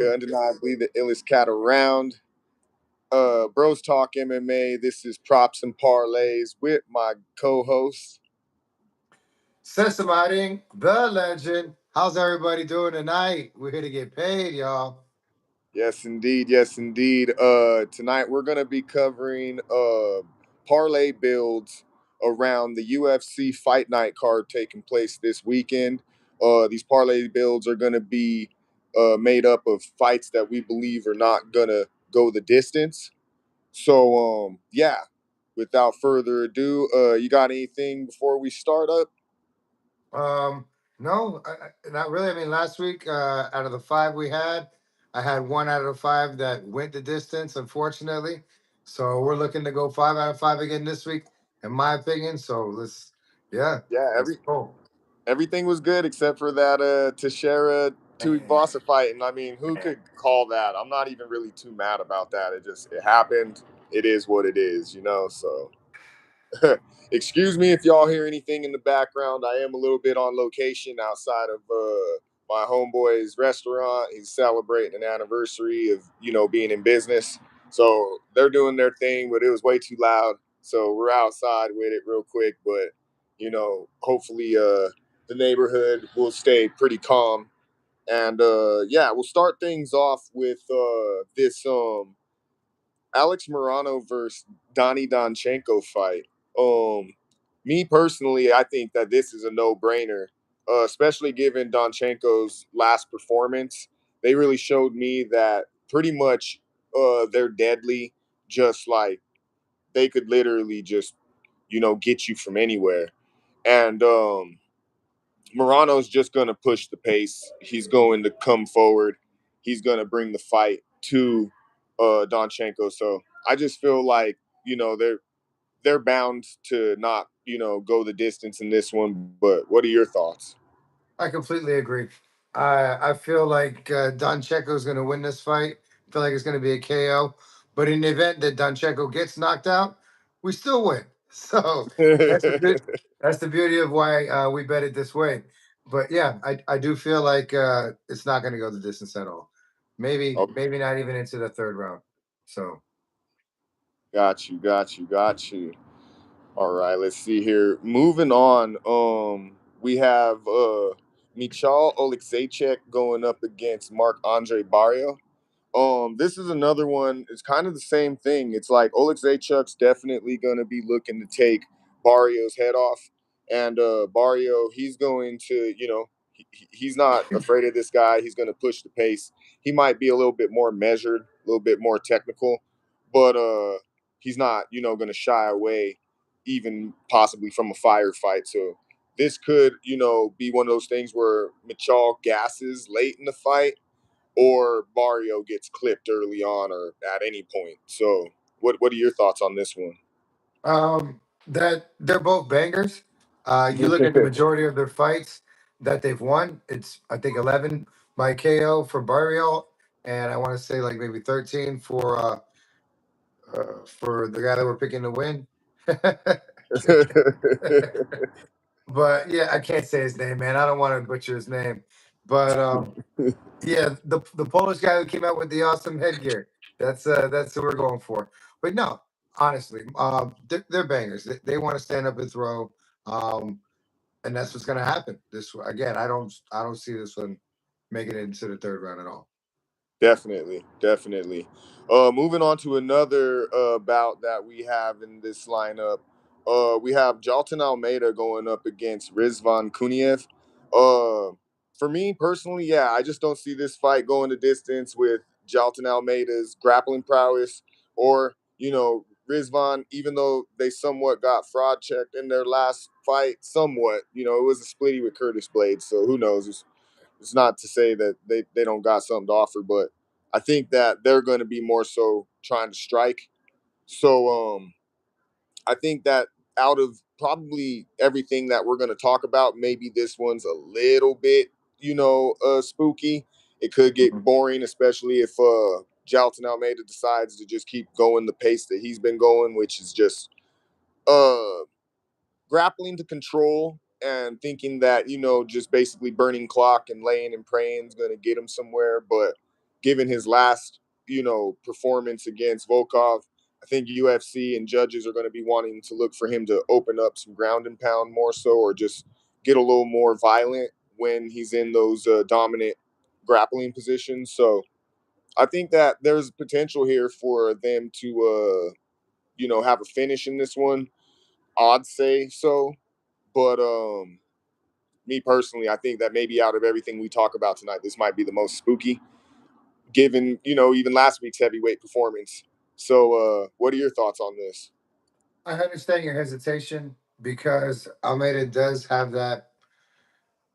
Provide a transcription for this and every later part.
Undeniably the illest cat around. Bros Talk MMA. This is Props and Parlays with my co-host. Cesar Marin, the legend. How's everybody doing tonight? We're here to get paid, y'all. Yes, indeed. Yes, indeed. Tonight we're gonna be covering parlay builds around the UFC Fight Night card taking place this weekend. These parlay builds are gonna be made up of fights that we believe are not gonna go the distance. So yeah, without further ado, you got anything before we start up? Um, no, not really. I mean, last week, out of the five we had, I had one out of the five that went the distance, unfortunately. So we're looking to go 5 out of 5 again this week, in my opinion. So yeah, Yeah, let's go. everything was good except for that Teixeira Man, Tuivasa fight, and I mean, who man. could call that? I'm not even really too mad about that. It happened. It is what it is, you know. So excuse me if y'all hear anything in the background. I am a little bit on location outside of my homeboy's restaurant. He's celebrating an anniversary of, being in business. So they're doing their thing, but it was way too loud. So we're outside with it real quick, but hopefully the neighborhood will stay pretty calm. And yeah, we'll start things off with this Alex Morano versus Donnie Donchenko fight. Um, Me personally, I think that this is a no-brainer, especially given Donchenko's last performance. They really showed me that pretty much they're deadly, just like they could literally just, get you from anywhere. And Morano's just going to push the pace. He's going to come forward. He's going to bring the fight to Donchenko. So I just feel like they're bound to not go the distance in this one. But what are your thoughts? I completely agree. I feel like Don Checo is going to win this fight. I feel like it's going to be a KO. But in the event that Don Checo gets knocked out, we still win. So that's the good. That's the beauty of why we bet it this way. But yeah, I do feel like it's not going to go the distance at all. Maybe Oh, maybe not even into the third round. So got you. All right, let's see here. Moving on, we have Michal Oleksiejczuk going up against Mark Andre Barrio. This is another one. It's kind of the same thing. It's like Oleksiejczuk's definitely going to be looking to take Barrio's head off, and Barrio, he's going to, he's not afraid of this guy. He's going to push the pace. He might be a little bit more measured, a little bit more technical, but he's not, going to shy away, even possibly from a firefight. So this could, be one of those things where Michal gasses late in the fight or Barrio gets clipped early on or at any point. So, what are your thoughts on this one? that they're both bangers. You look at the majority of their fights that they've won. It's I think 11 by KO for Barrio, and I want to say like maybe 13 for the guy that we're picking to win. But yeah, I can't say his name, man. I don't want to butcher his name. But yeah, the Polish guy who came out with the awesome headgear. That's who we're going for. But no, honestly, they're bangers. They want to stand up and throw, um, and that's what's going to happen. This again, I don't see this one making it into the third round at all. Definitely. Moving on to another bout that we have in this lineup. We have Jalton Almeida going up against Rizvan Kuniev. For me personally, yeah, I just don't see this fight going the distance with Jalton Almeida's grappling prowess or, Rizvan, even though they somewhat got fraud checked in their last fight, somewhat, it was a splitty with Curtis Blades. So who knows? It's not to say that they don't got something to offer, but I think that they're going to be more so trying to strike. So I think that out of probably everything that we're going to talk about, maybe this one's a little bit, spooky. It could get Mhm. boring, especially if Jalton Almeida decides to just keep going the pace that he's been going, which is just uh, grappling to control and thinking that just basically burning clock and laying and praying is going to get him somewhere. But given his last, performance against Volkov. I think UFC and judges are going to be wanting to look for him to open up some ground and pound more so, or just get a little more violent when he's in those dominant grappling positions. So I think that there's potential here for them to, have a finish in this one. I'd say so, but me personally, I think that maybe out of everything we talk about tonight, this might be the most spooky, given even last week's heavyweight performance. So, what are your thoughts on this? I understand your hesitation because Almeida does have that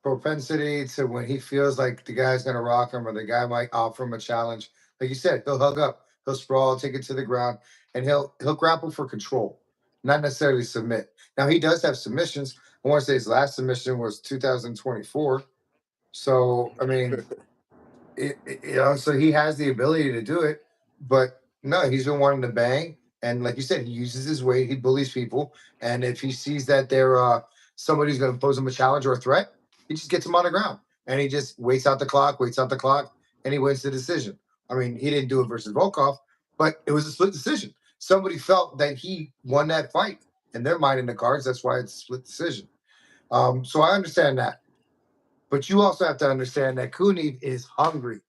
propensity to when he feels like the guy's gonna rock him or the guy might offer him a challenge. Like you said, he'll hug up, he'll sprawl, take it to the ground, and he'll grapple for control, not necessarily submit. Now he does have submissions. I want to say his last submission was 2024. So I mean, so he has the ability to do it, but no, he's been wanting to bang. And like you said, he uses his weight, he bullies people. And if he sees that they're somebody's going to pose him a challenge or a threat, he just gets him on the ground and he just waits out the clock, and he wins the decision. I mean, he didn't do it versus Volkov, but it was a split decision. Somebody felt that he won that fight in their mind in the cards. That's why it's a split decision. So I understand that. But you also have to understand that Kuni is hungry.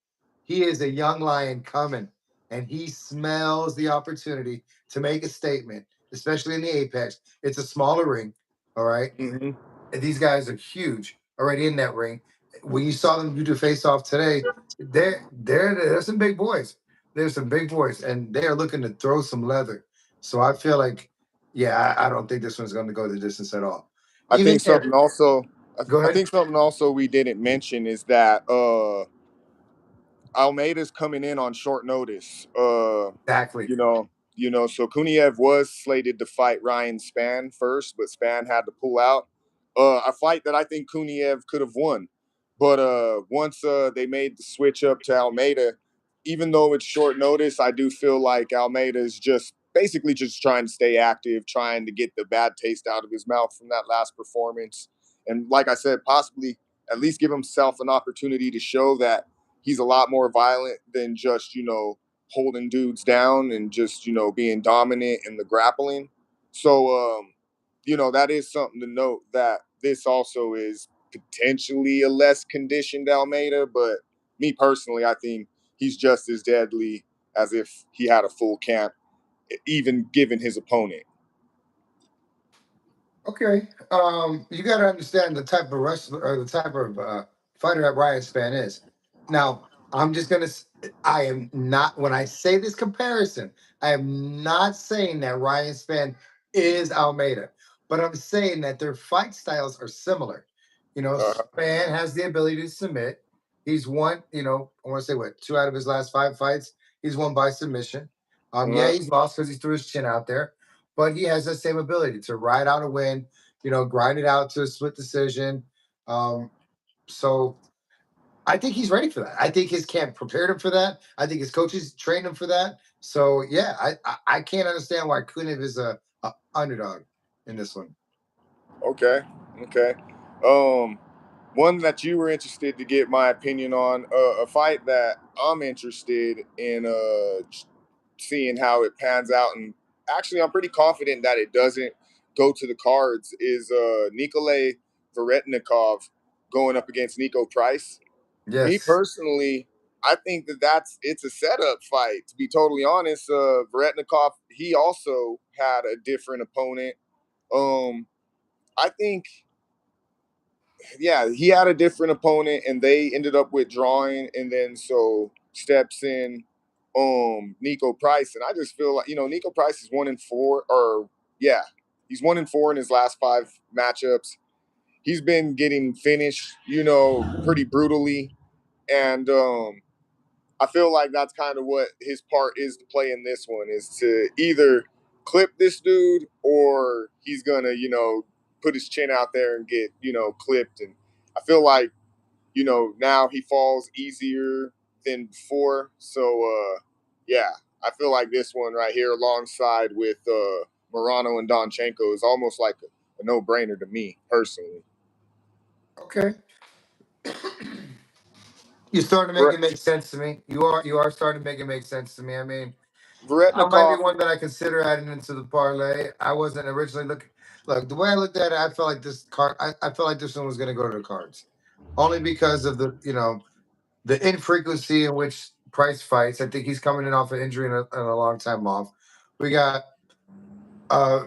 He is a young lion coming, and he smells the opportunity to make a statement, especially in the Apex. It's a smaller ring, all right? Hmm. And these guys are huge already in that ring. When you saw them do the face off today, there's some big boys. There's some big boys, and they are looking to throw some leather. So I feel like, yeah, I don't think this one's going to go the distance at all. I Even think if, something also. go I ahead. think something also we didn't mention is that Almeida's coming in on short notice. Exactly. You know, so Kuniev was slated to fight Ryan Spann first, but Spann had to pull out. A fight that I think Kuniev could have won, but once they made the switch up to Almeida, even though it's short notice, I do feel like Almeida is just basically just trying to stay active, trying to get the bad taste out of his mouth from that last performance, and like I said, possibly at least give himself an opportunity to show that he's a lot more violent than just holding dudes down and just being dominant in the grappling. So that is something to note, that this also is potentially a less conditioned Almeida, but me personally, I think he's just as deadly as if he had a full camp, even given his opponent. Okay. You got to understand the type of wrestler or the type of fighter that Ryan Span is. Now, I'm just gonna. I am not. When I say this comparison, I am not saying that Ryan Span is Almeida, but I'm saying that their fight styles are similar. Uh, Span has the ability to submit. He's won. I want to say what, two out of his last five fights, he's won by submission. Yeah, uh, he's lost because he threw his chin out there, but he has the same ability to ride out a win, grind it out to a split decision. Um, so I think he's ready for that. I think his camp prepared him for that. I think his coaches trained him for that. So yeah, I can't understand why Kunev is a underdog in this one. okay, okay. Um, One that you were interested to get my opinion on, a fight that I'm interested in seeing how it pans out, and actually I'm pretty confident that it doesn't go to the cards, is Nikolay Veretnikov going up against Nico Price. Me Yes. personally, I think that it's a setup fight, to be totally honest. Veretnikov, he also had a different opponent. um I think, yeah, he had a different opponent and they ended up withdrawing, and then so steps in Nico Price. And I just feel like, Nico Price is 1-4, or yeah, he's 1-4 in his last five matchups. He's been getting finished, pretty brutally. And I feel like that's kind of what his part is to play in this one, is to either clip this dude, or he's gonna, put his chin out there and get, clipped. And I feel like, now he falls easier than before. So yeah, I feel like this one right here alongside with Morano and Donchenko is almost like a no-brainer to me personally. Okay. You're starting to make it make sense to me. You are starting to make it make sense to me. I mean, I might be Varetnikov. one that I consider adding into the parlay. I wasn't originally looking. Look, the way I looked at it, I felt like this card. I felt like this one was going to go to the cards, only because of the infrequency in which Price fights. I think he's coming in off an injury and a long time off. We got uh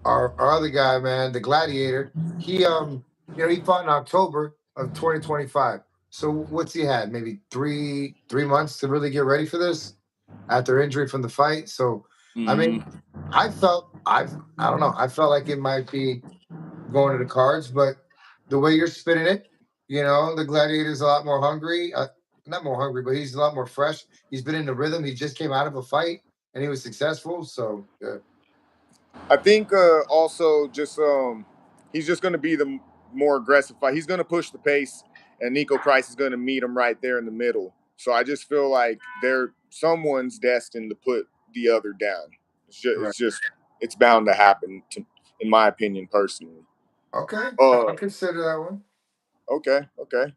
our other guy, man, the Gladiator. He fought in October of 2025. So what's he had? Maybe three months to really get ready for this after injury from the fight. So I mean, Mhm. I don't know. I felt like it might be going to the cards, but the way you're spinning it, the Gladiator's a lot more hungry. Not more hungry, but he's a lot more fresh. He's been in the rhythm. He just came out of a fight and he was successful. So yeah. I think also just he's just going to be the more aggressive fight. He's going to push the pace, and Nico Price is going to meet him right there in the middle. So I just feel like someone's destined to put the other down. Right. It's bound to happen, in my opinion, personally. Okay. Uh, I'll consider that one. okay.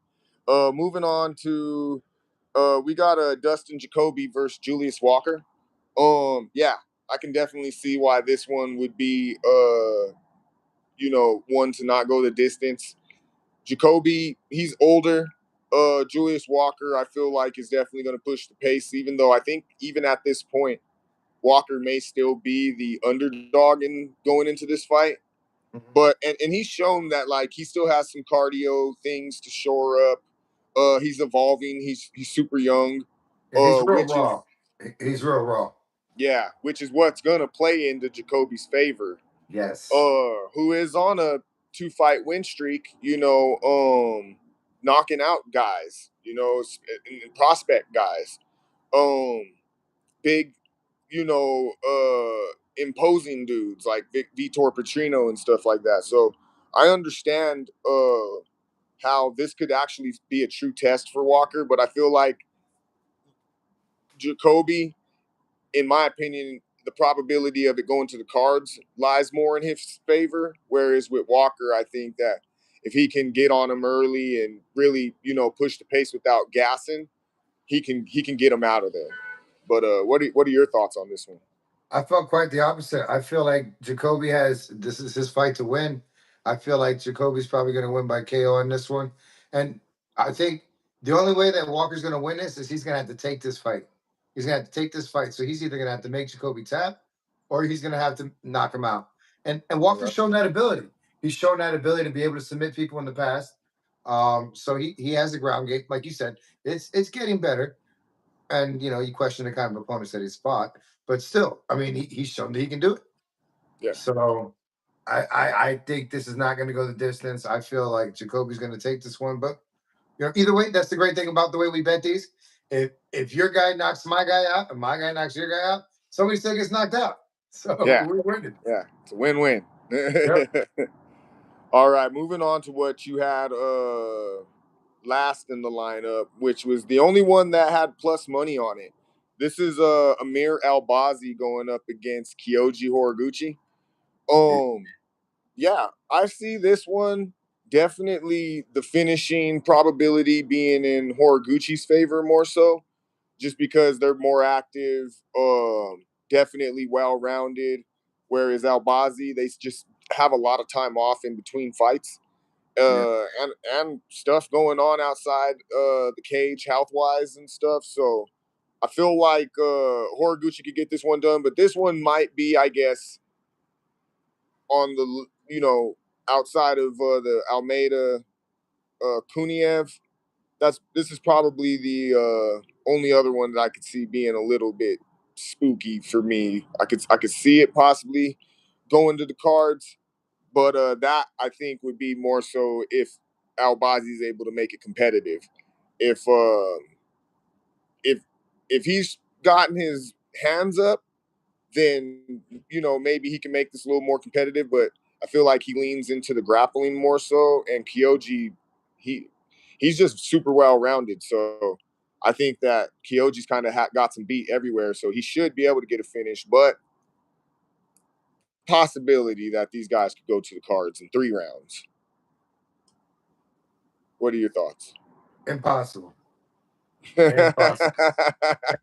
Moving on to we got Dustin Jacoby versus Julius Walker. Yeah, I can definitely see why this one would be one to not go the distance. Jacoby, he's older. Julius Walker, I feel like, is definitely going to push the pace, even though I think even at this point, Walker may still be the underdog in going into this fight. Mhm. But and he's shown that like he still has some cardio things to shore up. He's evolving. He's super young. Yeah, he's real Which is raw. He's real raw. which is what's gonna play into Jacoby's favor. Yes. Who is on a 2-fight win streak, knocking out guys, and prospect guys. Um, Big, imposing dudes like Vitor Petrino and stuff like that. So I understand how this could actually be a true test for Walker, but I feel like Jacoby, in my opinion, the probability of it going to the cards lies more in his favor. Whereas with Walker, I think that if he can get on him early and really, push the pace without gassing, he can get him out of there. But what are your thoughts on this one? I felt quite the opposite. I feel like Jacoby this is his fight to win. I feel like Jacoby's probably going to win by KO on this one. And I think the only way that Walker's going to win this is he's going to have to take this fight. He's going to have to take this fight. So he's either going to have to make Jacoby tap or he's going to have to knock him out. And Walker's Okay. shown that ability. He's shown that ability to be able to submit people in the past. So he has the ground game. Like you said, it's getting better. And you question the kind of opponents that he's fought, but still, I mean, he's shown that he can do it. Yeah. So I think this is not going to go the distance. I feel like Jacoby's going to take this one, but either way, that's the great thing about the way we bet these. If your guy knocks my guy out and my guy knocks your guy out, somebody still gets knocked out. So Yeah. we're winning. Yeah. It's a win-win. Yep. All right, moving on to what you had last in the lineup, which was the only one that had plus money on it. This is Amir Albazi going up against Kyoji Horiguchi. Um, yeah, I see this one definitely the finishing probability being in Horiguchi's favor more so, just because they're more active, definitely well rounded. Whereas Albazi, they just have a lot of time off in between fights Yeah. and stuff going on outside the cage health wise and stuff. So I feel like Horiguchi could get this one done, but this one might be, I guess, on the outside of the Almeida Kuniev. This is probably the only other one that I could see being a little bit spooky for me. I could see it possibly going to the cards, but that I think would be more so if Albazi is able to make it competitive. If if if he's gotten his hands up, then maybe he can make this a little more competitive. But I feel like he leans into the grappling more so, and Kyoji, he he's just super well rounded. So I think that Kyoji's kind of got some beat everywhere, so he should be able to get a finish. But possibility that these guys could go to the cards in 3 rounds. What are your thoughts? Impossible. Ain't possible.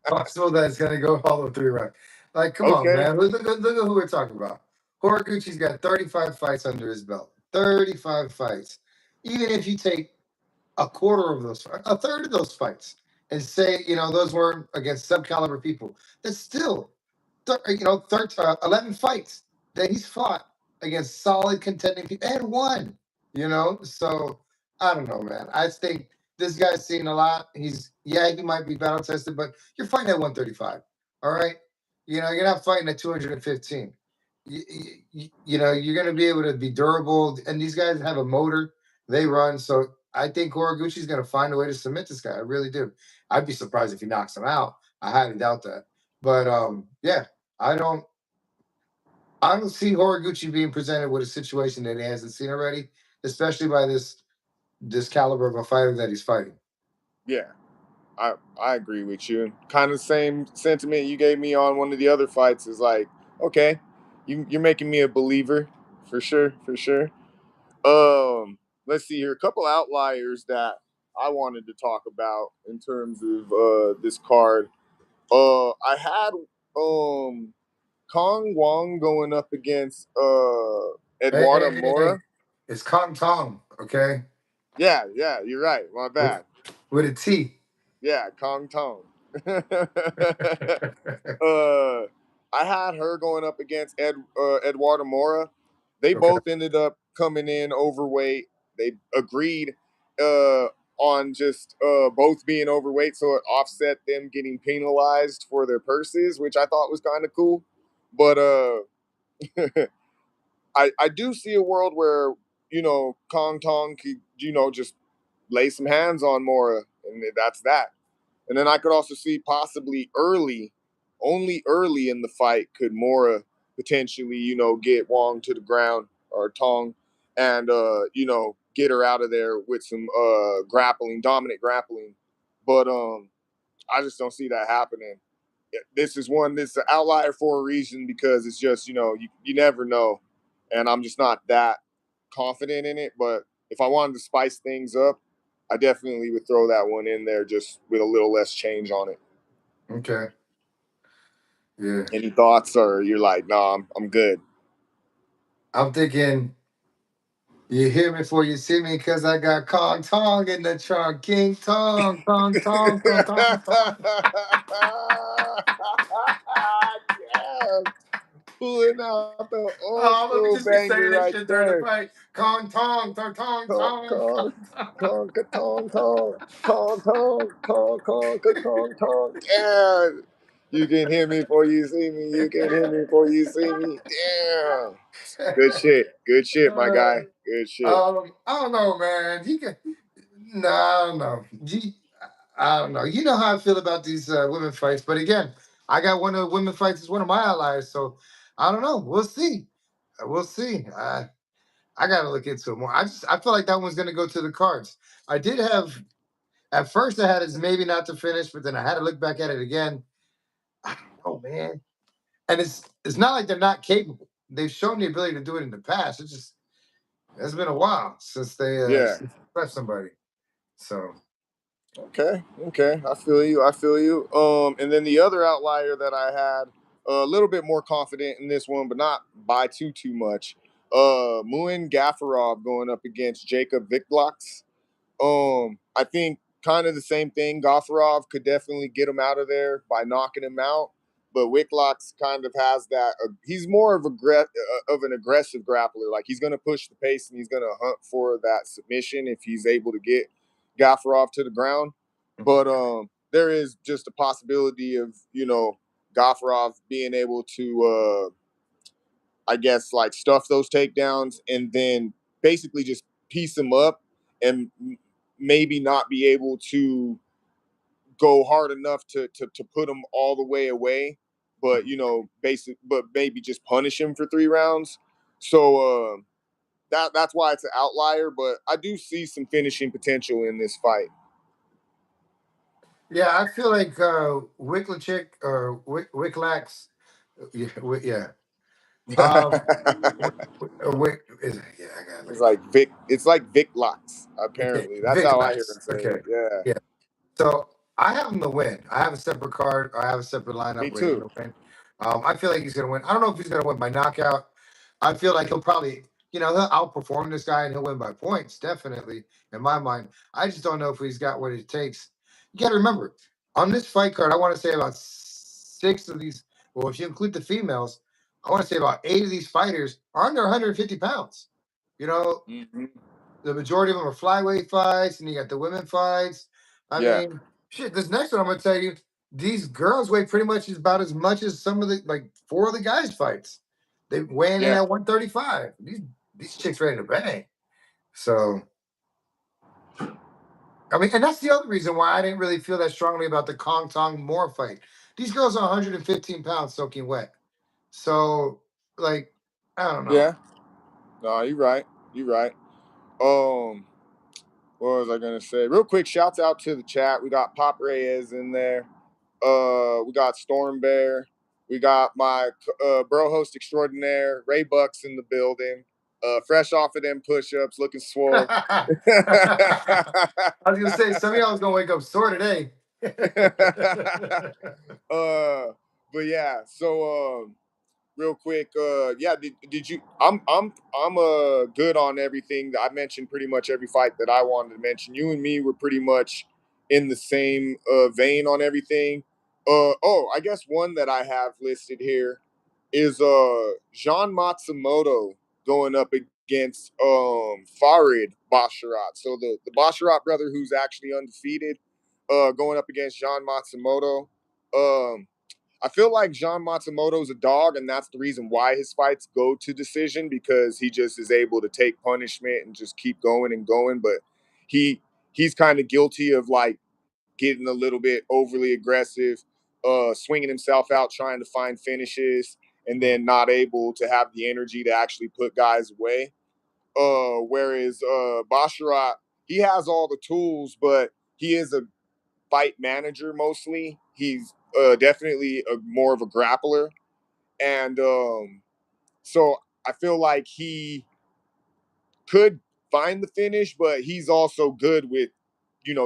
Possible that it's going to go all the 3 rounds. Like, come on, Okay. man. Look at who we're talking about. Horiguchi's got 35 fights under his belt. 35 fights. Even if you take a quarter of those, a third of those fights, and say, those weren't against sub-caliber people, that's still, 11 fights that he's fought against solid contending people and won. So I don't know, man. I think this guy's seen a lot. He might be battle tested, but you're fighting at 135. All right, you're not fighting at 215. You're going to be able to be durable, and these guys have a motor. They run, so I think Horiguchi's going to find a way to submit this guy. I really do. I'd be surprised if he knocks him out. I highly doubt that. But yeah, I don't see Horiguchi being presented with a situation that he hasn't seen already, especially by this caliber of a fighter that he's fighting. Yeah, I agree with you. Kind of the same sentiment you gave me on one of the other fights is like, okay, you're making me a believer for sure, for sure. Let's see here, a couple outliers that I wanted to talk about in terms of this card. I had Kong Wong going up against Eduardo Mora. It's Kong Tong, okay? Yeah, you're right. My bad. With a T. Yeah, Kong Tong. I had her going up against Eduardo Mora. They both ended up coming in overweight. They agreed on just both being overweight, so it offset them getting penalized for their purses, which I thought was kind of cool. But I do see a world where Kong Tong could just lay some hands on Mora, and that's that. And then I could also see possibly only early in the fight could Mora potentially, get Wong to the ground or Tong and, get her out of there with some dominant grappling. But I just don't see that happening. This is an outlier for a reason because it's just, you never know. And I'm just not that confident in it. But if I wanted to spice things up, I definitely would throw that one in there just with a little less change on it. Okay. Yeah. Any thoughts, or you're like, nah, I'm good? I'm thinking, you hear me before you see me, because I got Kong Tong in the trunk. King Tong, Kong Tong, Kong Tong, Tong. Yeah. Pulling out the Let me old just be school saying banger this right shit during the there. fight. Kong Tong, Tong, Tong, Kong, Tong, Kong, Tong. Kong, Kong, Kong, Kong, Kong, Kong, Kong, Kong, Kong. Yeah. You can hear me before you see me. You can hear me before you see me. Damn. Good shit. Good shit, my guy. Good shit. I don't know, man. No, I don't know. I don't know. You know how I feel about these women fights, but again, I got one of the women fights as one of my allies, so I don't know. We'll see. We'll see. I got to look into it more. I feel like that one's going to go to the cards. I did have at first I had it as maybe not to finish, but then I had to look back at it again. I don't know, man. And it's not like they're not capable. They've shown the ability to do it in the past. It's been a while since they pressed somebody. So Okay. I feel you. And then the other outlier that I had, a little bit more confident in this one, but not by too much. Muin Gafarov going up against Jacob Viklox. I think kind of the same thing. Gafarov could definitely get him out of there by knocking him out, but Wicklox kind of has that. He's more of an aggressive grappler. Like he's going to push the pace and he's going to hunt for that submission if he's able to get Gafarov to the ground. But there is just a possibility of Gafarov being able to, I guess, like stuff those takedowns and then basically just piece them up and maybe not be able to go hard enough to put them all the way away, but but maybe just punish him for 3 rounds. So that's why it's an outlier, but I do see some finishing potential in this fight. yeah, I feel like Wicklachik or Wicklax. Yeah. Yeah, I got it. It's like Vic Locks, Okay, apparently. That's how I hear him say Okay. it. Yeah. Yeah. So I have him to win. I have a separate card. I have a separate Me lineup where he's too. going to win. I feel like he's going to win. I don't know if he's going to win by knockout. I feel like he'll probably, he'll outperform this guy and he'll win by points, definitely, in my mind. I just don't know if he's got what it takes. You got to remember, on this fight card, I want to say about 6 of these, well, if you include the females, I want to say about 8 of these fighters are under 150 pounds. You know, Mm-hmm. the majority of them are flyweight fights, and you got the women fights. I Yeah. mean, shit. This next one I'm gonna tell you, these girls weigh pretty much about as much as some of the 4 of the guys fights. They weighing in Yeah. at 135. These chicks ready to bang. So I mean, and that's the other reason why I didn't really feel that strongly about the Kong Tong Moore fight. These girls are 115 pounds soaking wet. So like, I don't know. Yeah. No, you're right. You're right. Um, what was I gonna say? Real quick, shouts out to the chat. We got Pop Reyes in there. We got Storm Bear. We got my bro host extraordinaire, Ray Bucks in the building. Fresh off of them push-ups, looking swole. I was gonna say some of y'all was gonna wake up sore today. But yeah, so real quick, yeah, did you I'm good on everything. I mentioned pretty much every fight that I wanted to mention. You and me were pretty much in the same vein on everything. Oh, I guess one that I have listed here is Jean Matsumoto going up against Farid Basharat. So the Basharat brother who's actually undefeated, going up against Jean Matsumoto. Um I feel like Jean Matsumoto's a dog, and that's the reason why his fights go to decision, because he just is able to take punishment and just keep going and going. But he's kind of guilty of like getting a little bit overly aggressive, swinging himself out, trying to find finishes, and then not able to have the energy to actually put guys away. Whereas Basharat, he has all the tools, but he is a fight manager mostly. He's definitely more of a grappler, and so I feel like he could find the finish, but he's also good with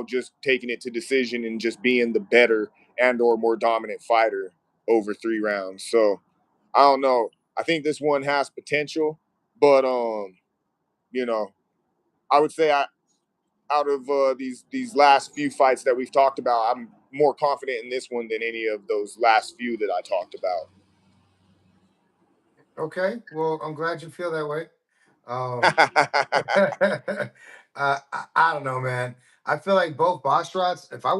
just taking it to decision and just being the better and or more dominant fighter over 3 rounds. So I don't know. I think this one has potential, but you know, I would say out of these last few fights that we've talked about, I'm more confident in this one than any of those last few that I talked about. Okay, well, I'm glad you feel that way. Um, I don't know, man. I feel like both Bostrots. If I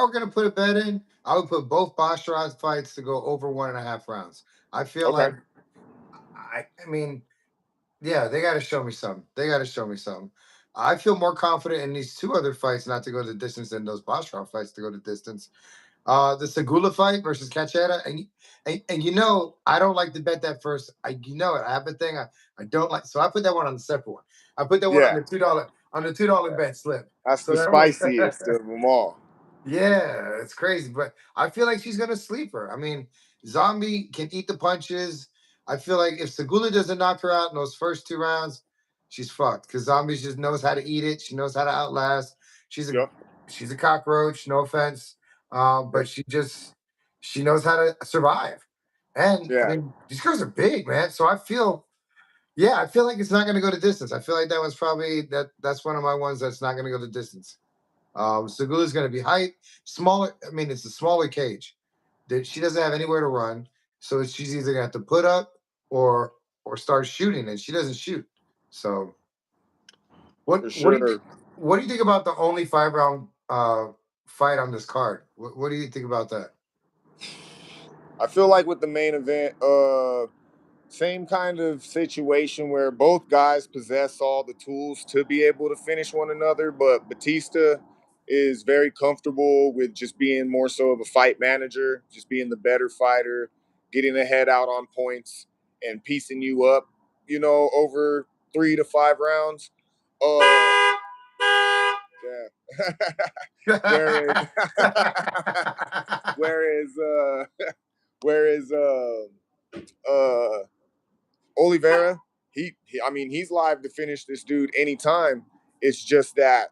were gonna put a bet in, I would put both Bostrot fights to go over 1.5 rounds. I feel Okay, like I mean, yeah, they got to show me something. They got to show me something. I feel more confident in these 2 other fights not to go the distance than those Bostrot fights to go the distance. The Segula fight versus Cacheta, and I don't like to bet that first. It. I have a thing I don't like, so I put that one on the separate one. I put that one on yeah, the $2 bet slip. that's So the that way, spiciest of them all. yeah, it's crazy, but I feel like she's gonna sleep her. I mean, Zombie can eat the punches. I feel like if Segula doesn't knock her out in those first 2 rounds, she's fucked because Zombie just knows how to eat it. She knows how to outlast. She's a Yep. she's a cockroach. No offense, but she knows how to survive. And I Yeah, mean, these girls are big, man. So I feel like it's not gonna go the distance. I feel like that was probably that's one of my ones that's not gonna go the distance. Segula is going to be height smaller. I mean, it's a smaller cage. That she doesn't have anywhere to run, so she's either going to have to put up or start shooting, and she doesn't shoot. So for what sure. do you think about the only 5 round fight on this card? What do you think about that? I feel like with the main event, same kind of situation where both guys possess all the tools to be able to finish one another, but Bautista is very comfortable with just being more so of a fight manager, just being the better fighter, getting ahead out on points and piecing you up, over 3 to 5 rounds. Yeah. whereas, whereas, whereas, uh, Oliveira, I mean, he's live to finish this dude anytime. It's just that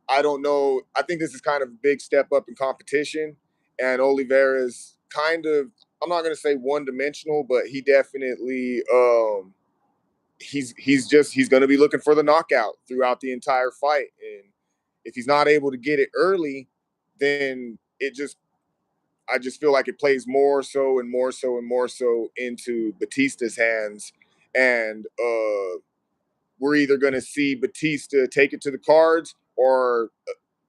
I don't know. I think this is kind of a big step up in competition, and Oliveira's kind of, I'm not going to say one dimensional, but he definitely he's going to be looking for the knockout throughout the entire fight, and if he's not able to get it early, then I just feel like it plays more so and more so and more so into Bautista's hands, and we're either going to see Bautista take it to the cards, or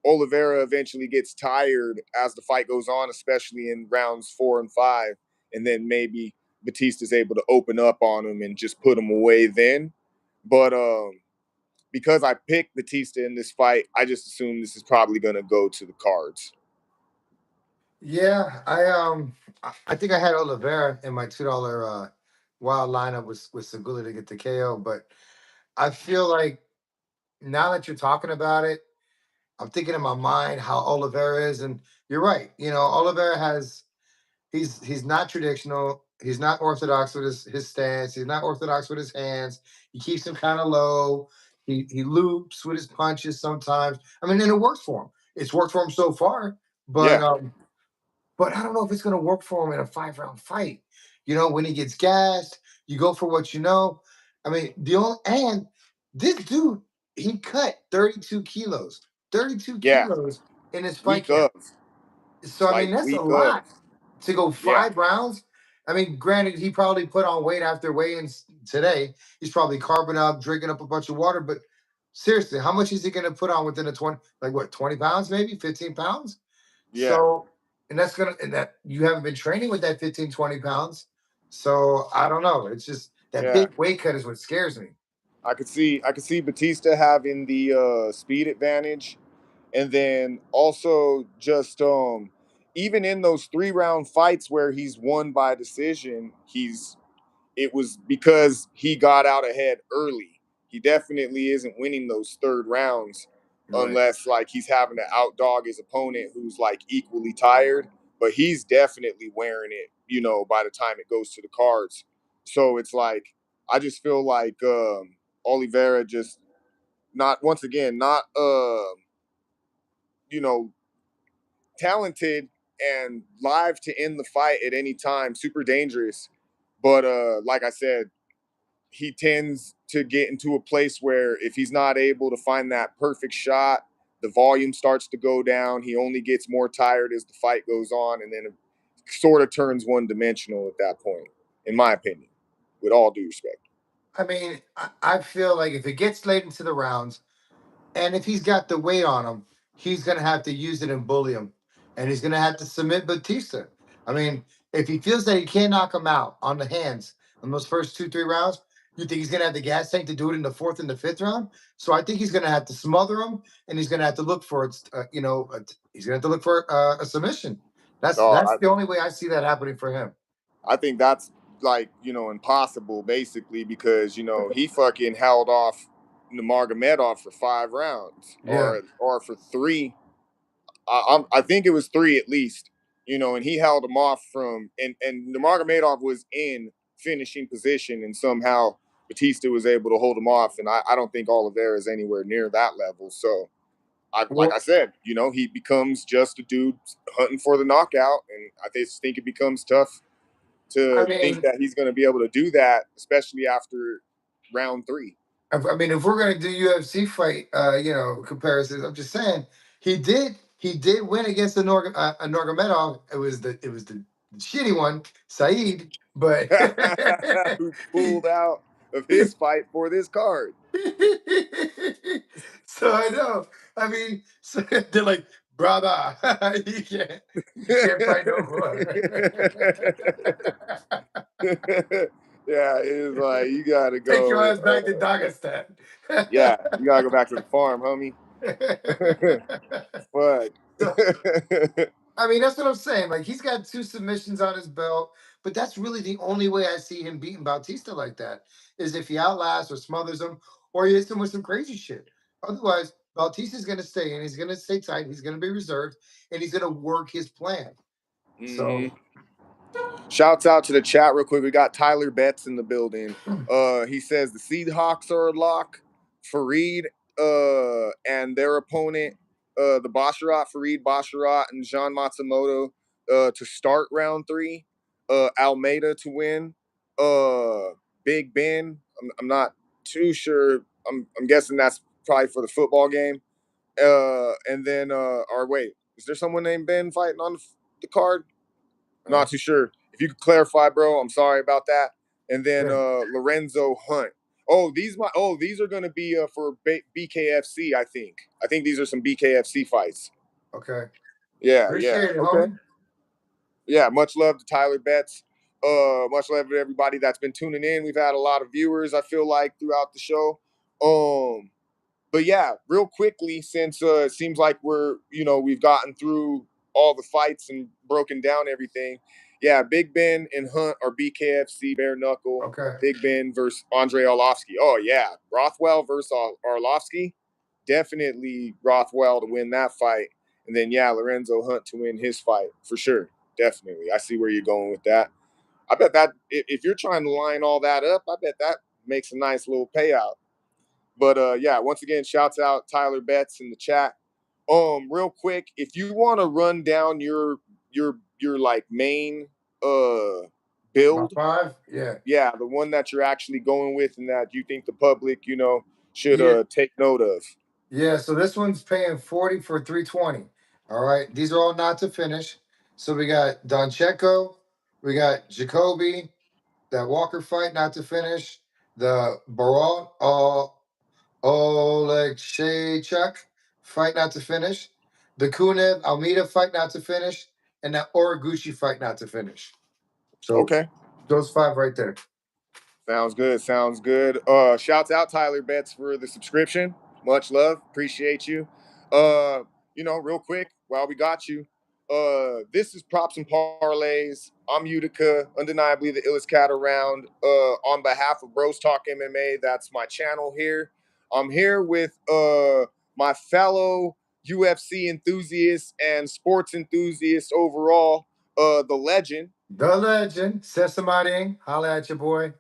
Oliveira eventually gets tired as the fight goes on, especially in rounds 4 and 5, and then maybe Bautista's able to open up on him and just put him away then. But because I picked Bautista in this fight, I just assume this is probably going to go to the cards. Yeah, I think I had Oliveira in my $2 wild lineup with Segula to get the KO, but I feel like now that you're talking about it, I'm thinking in my mind how Oliveira is, and you're right. Oliveira he's not traditional. He's not orthodox with his stance. He's not orthodox with his hands. He keeps him kind of low. He loops with his punches sometimes. I mean, and it works for him. It's worked for him so far, but Yeah, but I don't know if it's going to work for him in a 5 round fight. When he gets gassed, you go for what you know. I mean, this dude, he cut 32 kilos, 32 yeah. kilos in his fight Week camp. of, So, I mean, like that's a week of, lot to go yeah, 5 rounds. I mean, granted, he probably put on weight after weigh-ins today. He's probably carving up, drinking up a bunch of water. But seriously, how much is he going to put on within a 20, like what, 20 pounds, maybe 15 pounds? yeah, So, and that you haven't been training with that 15, 20 pounds. So I don't know. It's just that yeah. big weight cut is what scares me. I could see Batista having the speed advantage, and then also just even in those 3 round fights where he's won by decision, it was because he got out ahead early. He definitely isn't winning those third rounds Right. unless like he's having to outdog his opponent who's like equally tired. But he's definitely wearing it, by the time it goes to the cards. So it's like I just feel like Oliveira just not once again not you know talented and live to end the fight at any time, super dangerous. But like I said, he tends to get into a place where if he's not able to find that perfect shot, the volume starts to go down. He only gets more tired as the fight goes on, and then it sort of turns one dimensional at that point, in my opinion, with all due respect. I mean, I feel like if it gets late into the rounds, and if he's got the weight on him, he's going to have to use it and bully him. And he's going to have to submit Batista. I mean, if he feels that he can't knock him out on the hands in those first 2, 3 rounds, you think he's going to have the gas tank to do it in the fourth and the fifth round? So I think he's going to have to smother him, and he's going to have to look for he's going to have to look for a submission. That's Uh, that's I, the only way I see that happening for him. I think that's like, impossible basically because, he fucking held off Nurmagomedov for 5 rounds Yeah. or for three. I think it was three at least, and he held him off and Nurmagomedov was in finishing position, and somehow Batista was able to hold him off, and I don't think Oliveira is anywhere near that level. So, like I Well, said, he becomes just a dude hunting for the knockout, and I just think it becomes tough I to think mean, that he's going to be able to do that, especially after round 3. if we're gonna do UFC fight, comparisons, I'm just saying he did win against a Nurmagomedov. It was the shitty one, Saeed, but Who pulled out of his fight for this card. so I know. I mean, so they're like, brother, you can't fight no more. Yeah, it's like you gotta Take your go. ass back to Dagestan. Yeah, you gotta go back to the farm, homie. Fuck. So, I mean, that's what I'm saying. Like, he's got 2 submissions on his belt, but that's really the only way I see him beating Bautista like that is if he outlasts or smothers him or he hits him with some crazy shit. Otherwise, Bautista's going to stay in. He's going to stay tight. He's going to be reserved, and he's going to work his plan. hmm So, Shouts out to the chat real quick. We got Tyler Betts in the building. He says the Seahawks are a lock. Fareed and their opponent the Fareed Basharat and Jean Matsumoto to start round 3. Almeida to win. Big Ben. I'm not too sure. I'm guessing that's probably for the football game. And then or wait, is there someone named Ben fighting on the card? I'm not too sure. If you could clarify, bro, I'm sorry about that. And then Lorenzo Hunt. These are gonna be for BKFC. I think these are some BKFC fights. Okay. Yeah, Appreciate it, okay. homie. Yeah, much love to Tyler Betts. Much love to everybody that's been tuning in. We've had a lot of viewers, I feel like, throughout the show. But yeah, real quickly, since it seems like we've gotten through all the fights and broken down everything. Yeah, Big Ben and Hunt are BKFC bare knuckle. Okay. Big Ben versus Andre Arlovsky. Oh yeah, Rothwell versus Arlovsky. Definitely Rothwell to win that fight, and then yeah, Lorenzo Hunt to win his fight for sure. Definitely, I see where you're going with that. I bet that if you're trying to line all that up, I bet that makes a nice little payout. But yeah, once again, shouts out Tyler Betts in the chat. Real quick, if you want to run down your like main My build, 5? yeah, the one that you're actually going with and that you think the public, should Yeah. take note of. Yeah, so this one's paying 40 for 320. All right. These are all not to finish. So we got Doncheco, we got Jacoby, that Walker fight not to finish, the Barat Oleksiejczuk fight not to finish, the Kunev Almeida fight not to finish, and that Oraguchi fight not to finish. So Okay. those 5 right there. Sounds good. Sounds good. Shouts out Tyler Betts for the subscription. Much love. Appreciate you. Real quick, while we got you, this is Props and Parlays. I'm Utica, undeniably the illest cat around. On behalf of Bros Talk MMA, that's my channel here. I'm here with my fellow UFC enthusiasts and sports enthusiasts overall, the legend. The legend, Cesar Marin. Holla at your boy.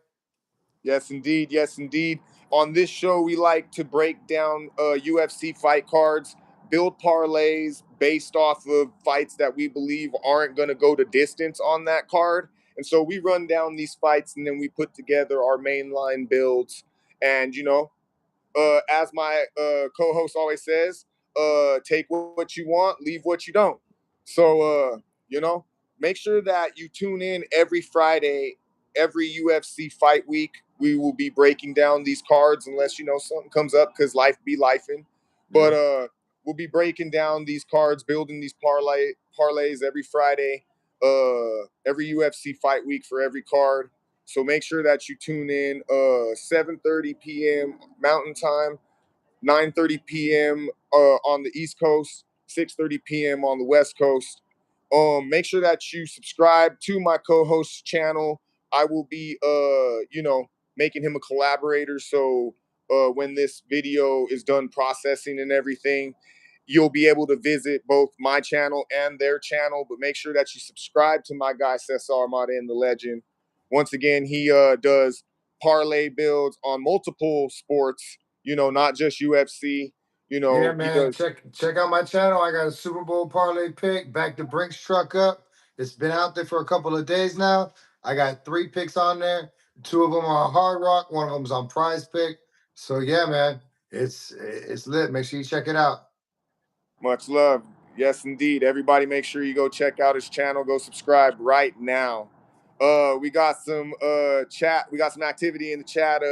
Yes, indeed. Yes, indeed. On this show, we like to break down UFC fight cards, build parlays based off of fights that we believe aren't going to go to distance on that card. And so we run down these fights and then we put together our mainline builds. And, as my co-host always says, take what you want, leave what you don't. So, make sure that you tune in every Friday, every UFC fight week. We will be breaking down these cards unless something comes up because life be lifing. But we'll be breaking down these cards, building these parlays every Friday, every UFC fight week for every card. So make sure that you tune in 7:30 p.m. Mountain Time, 9:30 p.m. On the East Coast, 6:30 p.m. on the West Coast. Make sure that you subscribe to my co-host's channel. I will be making him a collaborator. So when this video is done processing and everything, you'll be able to visit both my channel and their channel. But make sure that you subscribe to my guy Cesar Marin, the legend. Once again, he does parlay builds on multiple sports, not just UFC. Yeah, He man. does. Check out my channel. I got a Super Bowl parlay pick. Back the Brinks truck up. It's been out there for a couple of days now. I got 3 picks on there. 2 of them are on Hard Rock. 1 of them's on Prize Pick. So yeah, man, it's lit. Make sure you check it out. Much love. Yes, indeed. Everybody make sure you go check out his channel. Go subscribe right now. We got some chat. We got some activity in the chat.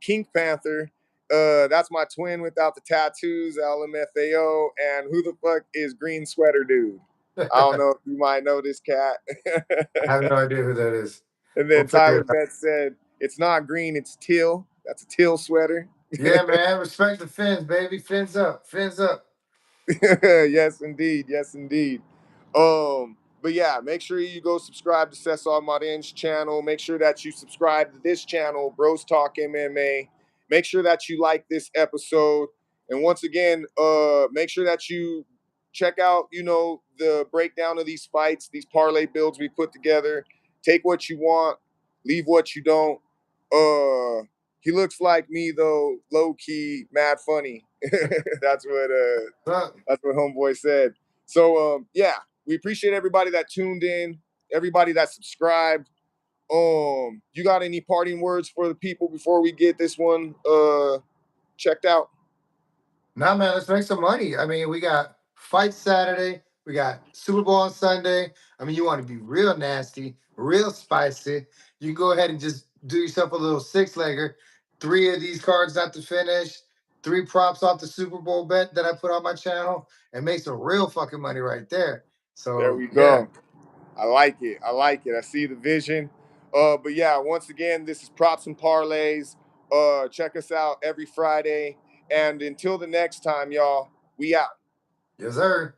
King Panther. That's my twin without the tattoos, LMFAO. And who the fuck is Green Sweater Dude? I don't know if you might know this cat. I have no idea who that is. And We'll then figure Tyler it out. Betts said, it's not green, it's teal. That's a teal sweater. Yeah, man. Respect the fins, baby. Fins up. Fins up. Yes, indeed. Yes, indeed. But yeah, make sure you go subscribe to Cesar Marin's channel. Make sure that you subscribe to this channel, Bros Talk MMA. Make sure that you like this episode. And once again, make sure that you check out, the breakdown of these fights, these parlay builds we put together. Take what you want, leave what you don't. He looks like me though, low key, mad funny. That's what But that's what homeboy said. So yeah, we appreciate everybody that tuned in, everybody that subscribed. You got any parting words for the people before we get this one checked out? nah, man, let's make some money. I mean, we got fight Saturday, we got Super Bowl on Sunday. I mean, you want to be real nasty, real spicy. You go ahead and just do yourself a little six legger. Three of these cards not to finish, three props off the Super Bowl bet that I put on my channel, and make some real fucking money right there. There So we yeah, go. I like it. I like it. I see the vision. But yeah, once again, this is Props and Parlays. Check us out every Friday. And until the next time, y'all, we out. yes, sir.